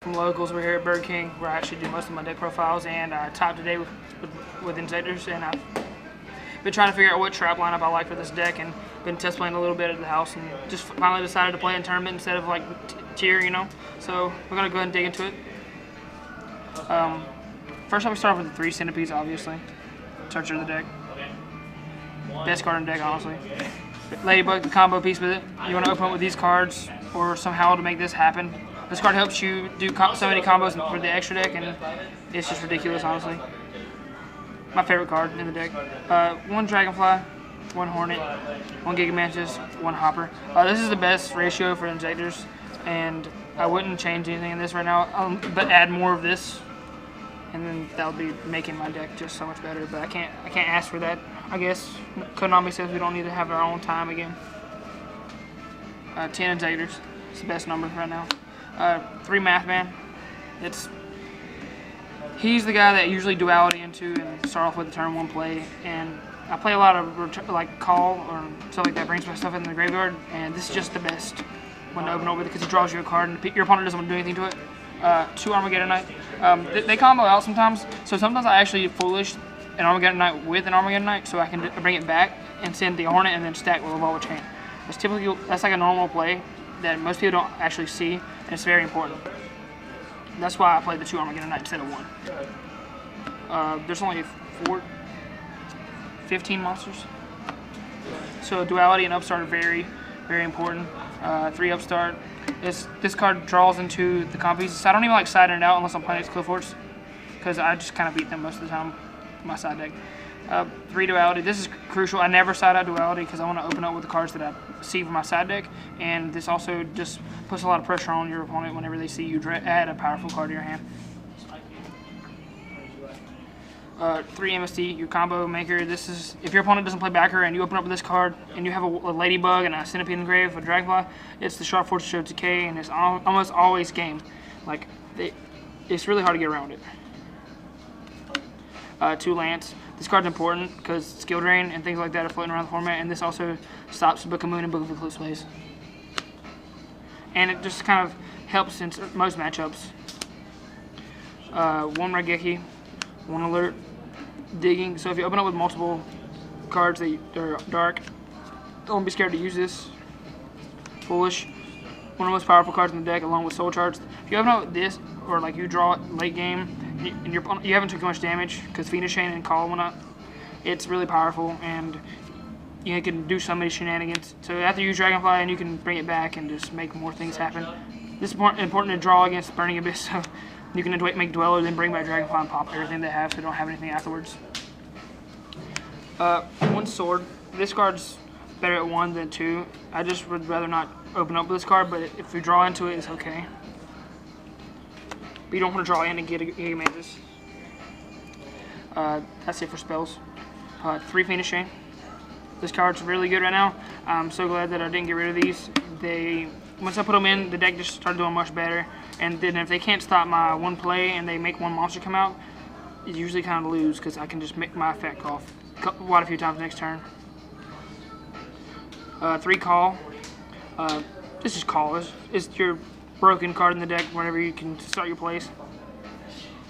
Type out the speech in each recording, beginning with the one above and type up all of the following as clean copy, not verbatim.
From locals, we're here at Burger King where I actually do most of my deck profiles, and I typed today with Inzektors, and I've been trying to figure out what trap lineup I like for this deck, and been test playing a little bit at the house, and just finally decided to play in tournament instead of like tier, you know. So we're gonna go ahead and dig into it. First off, we start off with the 3 centipedes, obviously. Searcher of the deck. Best card in the deck, honestly. Ladybug, the combo piece with it. You want to open up with these cards, or somehow to make this happen. This card helps you do so many combos for the extra deck, and it's just ridiculous, honestly. My favorite card in the deck. 1 Dragonfly, 1 Hornet, 1 Gigamantis, 1 Hopper. This is the best ratio for Inzektors, and I wouldn't change anything in this right now, but add more of this, and then that would be making my deck just so much better. But I can't ask for that, I guess. Konami says we don't need to have our own time again. 10 Inzektors. It's the best number right now. 3 Mathman. He's the guy that usually duality into and start off with the turn 1 play, and I play a lot of like call or stuff like that, brings my stuff in the graveyard, and this is just the best one to open up with because he draws you a card and your opponent doesn't want to do anything to it. 2 Armageddon Knight. They combo out sometimes, so sometimes I actually foolish an Armageddon Knight with an Armageddon Knight so I can bring it back and send the Hornet and then stack with a Revolver Chain. That's like a normal play that most people don't actually see, and it's very important. That's why I played the 2 Armageddon Knight instead of 1. There's only 15 monsters. So duality and upstart are very, very important. 3 upstart. This card draws into the comp pieces. I don't even like siding it out unless I'm playing against Clifford's, because I just kind of beat them most of the time with my side deck. 3 duality. This is crucial. I never side out duality because I want to open up with the cards that I see from my side deck, and this also just puts a lot of pressure on your opponent whenever they see you add a powerful card to your hand. 3 MST, your combo maker. This is if your opponent doesn't play backer and you open up with this card and you have a Ladybug and a Centipede in the grave, a Dragonfly, it's the Sharp Fortress of Decay, and it's almost always game. Like it's really hard to get around it. 2 Lance. This card's important because skill drain and things like that are floating around the format, and this also stops Book of Moon and Book of Eclipse plays. And it just kind of helps in most matchups. 1 Raigeki, 1 Alert, Digging. So if you open up with multiple cards that are dark, don't be scared to use this. Foolish, one of the most powerful cards in the deck, along with Soul Charts. If you open up with this, or like you draw it late game, and you haven't took much damage because Phoenix Chain and Call went up, it's really powerful, and you can do so many shenanigans. So after you use Dragonfly, and you can bring it back and just make more things happen. This is important to draw against Burning Abyss, so you can make Dweller, then bring back Dragonfly and pop everything they have so they don't have anything afterwards. 1 Sword. This card's better at 1 than 2. I just would rather not open up with this card, but if you draw into it, it's okay. But you don't want to draw in and get a Gigamantis. That's it for spells. 3 Phoenix Chain. This card's really good right now. I'm so glad that I didn't get rid of these. Once I put them in, the deck just started doing much better. And then if they can't stop my 1 play and they make 1 monster come out, you usually kind of lose because I can just make my effect off quite a few times next turn. 3 Call. This is Call. It's your broken card in the deck whenever you can start your plays.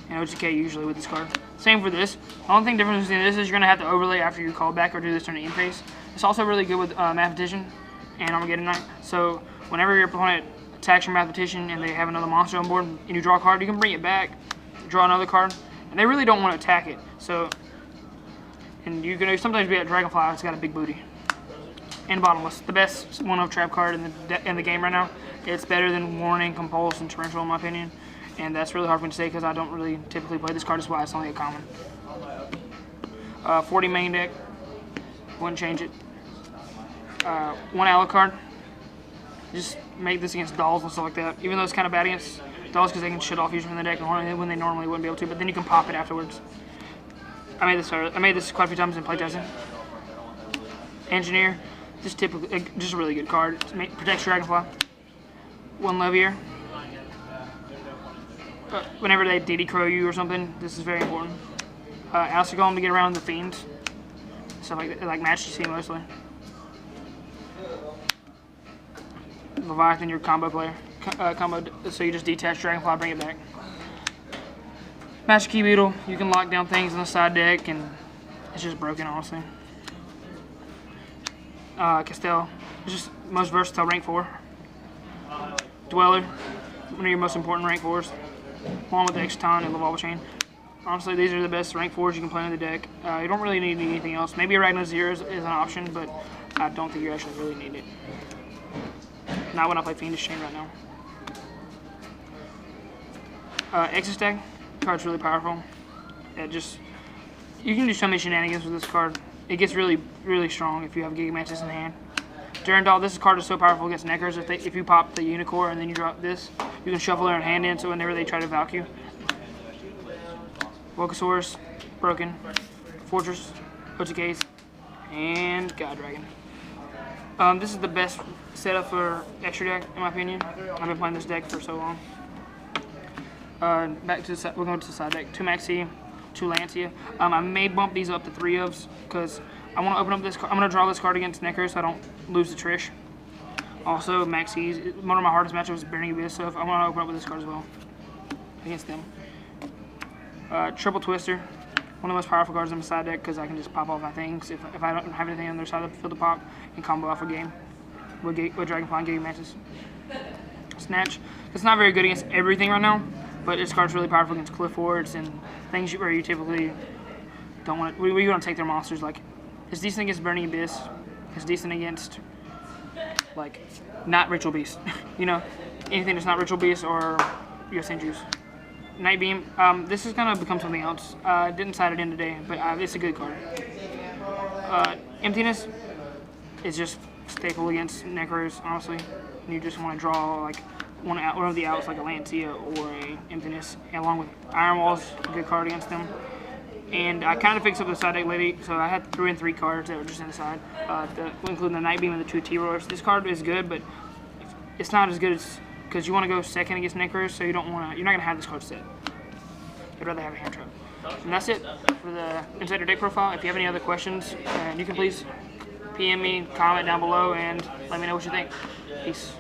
And OTK usually with this card. Same for this. The only thing different between this is you're going to have to overlay after you call back or do this turn in phase. It's also really good with Mathematician and Armageddon Knight. So whenever your opponent attacks your Mathematician and they have another monster on board and you draw a card, you can bring it back, draw another card, and they really don't want to attack it. So, and you're going to sometimes be at Dragonfly, it's got a big booty. And Bottomless, the best one-of trap card in the game right now. It's better than Warning, Compulse, and Torrential in my opinion. And that's really hard for me to say because I don't really typically play this card. That's why it's only a common. 40 main deck. Wouldn't change it. 1 Alucard. Just make this against dolls and stuff like that. Even though it's kind of bad against dolls because they can shut off usually from the deck when they normally wouldn't be able to. But then you can pop it afterwards. I made this quite a few times in playtesting. Engineer. Just a really good card. Protects Dragonfly. 1 Levier. Whenever they DD Crow you or something, this is very important. Alistair Golem to get around the Fiends. Stuff like that, like Match GC mostly. Leviathan, your combo player. combo, so you just detach Dragonfly, bring it back. Master Key Beetle, you can lock down things on the side deck, and it's just broken, honestly. Castell, it's just most versatile rank 4. Dweller, one of your most important rank 4s, along with the Exton and Lavalva Chain. Honestly, these are the best rank 4s you can play on the deck. You don't really need anything else. Maybe Arachno Zero is an option, but I don't think you actually really need it. Not when I play Fiendish Chain right now. Exit Stack, card's really powerful. You can do so many shenanigans with this card. It gets really, really strong if you have Giga Mantis in hand. Durandal, this card is so powerful against Neckers. If you pop the Unicorn and then you drop this, you can shuffle their hand in, so whenever they try to Valk you. Volcasaurus, broken. Fortress, OTKs, and God Dragon. This is the best setup for extra deck, in my opinion. I've been playing this deck for so long. We're going to the side deck. 2 Maxi, 2 Lancia. I may bump these up to 3 ofs because I want to open up this. I'm going to draw this card against Neckers so I don't lose to Trish. Also, Maxis. One of my hardest matchups is Burning Abyss, so I want to open up with this card as well against them. Triple Twister. One of the most powerful cards in my side deck because I can just pop off my things if I don't have anything on their side of the field to pop and combo off a game with Dragonfly and Giga Mantis. Snatch. It's not very good against everything right now, but this card's really powerful against Cliff Wards and things where you typically don't want to. We want to take their monsters. Like, it's decent against Burning Abyss. It's decent against, like, not Ritual Beast. You know, anything that's not Ritual Beast or USN Juice. Night Beam. This is gonna become something else. Didn't side it in today, but it's a good card. Emptiness is just staple against Necros, honestly. And you just want to draw like one of the outs, like a Lancia or a Emptiness, along with Iron Walls, a good card against them. And I kind of fixed up the side deck lately, so I had 3 and 3 cards that were just inside, including the Night Beam and the 2 T-Rollers. This card is good, but it's not as good as, because you want to go second against Necros, so you're not going to have this card set. I'd rather have a hand trap. And that's it for the Inzektor deck profile. If you have any other questions, you can please PM me, comment down below, and let me know what you think. Peace.